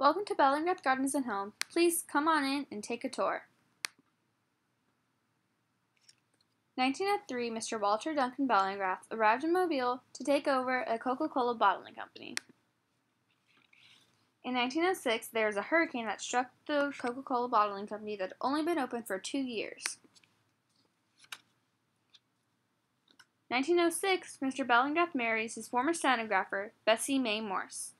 Welcome to Bellingrath Gardens and Home. Please come on in and take a tour. 1903, Mr. Walter Duncan Bellingrath arrived in Mobile to take over a Coca-Cola bottling company. In 1906, there was a hurricane that struck the Coca-Cola bottling company that had only been open for 2 years. 1906, Mr. Bellingrath marries his former stenographer, Bessie May Morse.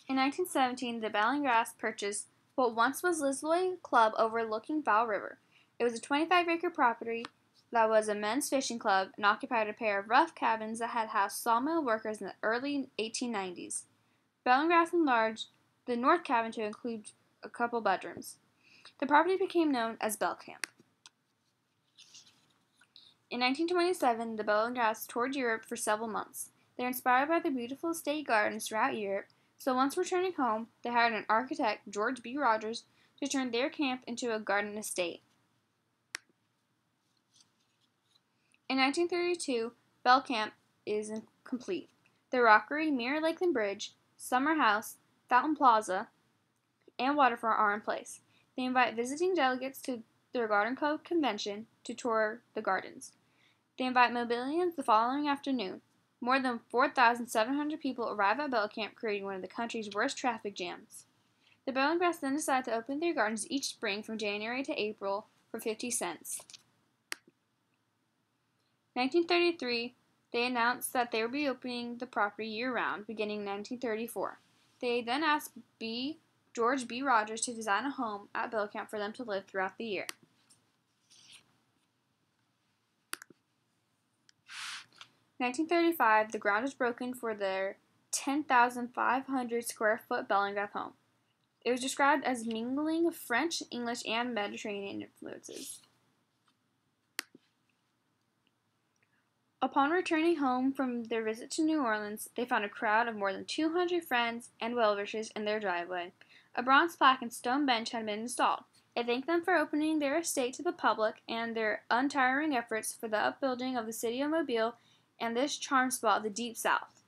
In 1917, the Bellingraths purchased what once was Lisloy Club overlooking Bow River. It was a 25-acre property that was a men's fishing club and occupied a pair of rough cabins that had housed sawmill workers in the early 1890s. Bellingrath enlarged the north cabin to include a couple bedrooms. The property became known as Bell Camp. In 1927, the Bellingraths toured Europe for several months. They were inspired by the beautiful estate gardens throughout Europe, so once returning home, they hired an architect, George B. Rogers, to turn their camp into a garden estate. In 1932, Bell Camp is complete. The Rockery, Mirror Lakeland Bridge, Summer House, Fountain Plaza, and waterfront are in place. They invite visiting delegates to their Garden Club convention to tour the gardens. They invite Mobilians the following afternoon. More than 4,700 people arrive at Bell Camp, creating one of the country's worst traffic jams. The Bellingraths then decide to open their gardens each spring from January to April for 50 cents. 1933, they announced that they would be opening the property year-round, beginning in 1934. They then asked George B. Rogers to design a home at Bell Camp for them to live throughout the year. 1935, the ground was broken for their 10,500 square foot Bellingrath home. It was described as mingling of French, English, and Mediterranean influences. Upon returning home from their visit to New Orleans, they found a crowd of more than 200 friends and well-wishers in their driveway. A bronze plaque and stone bench had been installed. It thanked them for opening their estate to the public and their untiring efforts for the upbuilding of the city of Mobile and this charm spot of the Deep South.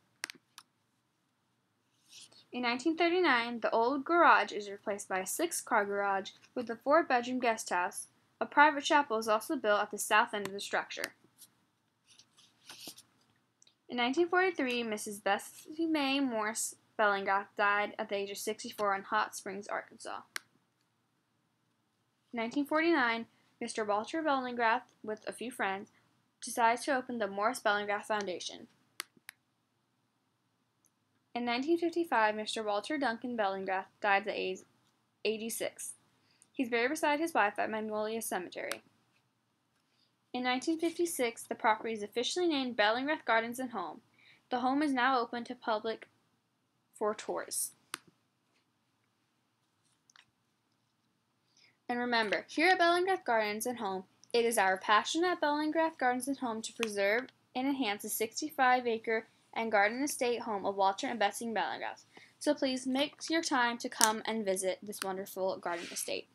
In 1939, the old garage is replaced by a 6-car garage with a 4-bedroom guest house. A private chapel is also built at the south end of the structure. In 1943, Mrs. Bessie May Morse Bellingrath died at the age of 64 in Hot Springs, Arkansas. In 1949, Mr. Walter Bellingrath, with a few friends, decides to open the Morse Bellingrath Foundation. In 1955, Mr. Walter Duncan Bellingrath died at the age of 86. He's buried beside his wife at Magnolia Cemetery. In 1956, the property is officially named Bellingrath Gardens and Home. The home is now open to public for tours. And remember, here at Bellingrath Gardens and Home, it is our passion at Bellingrath Gardens and Home to preserve and enhance the 65-acre and garden estate home of Walter and Bessie Bellingrath. So please make your time to come and visit this wonderful garden estate.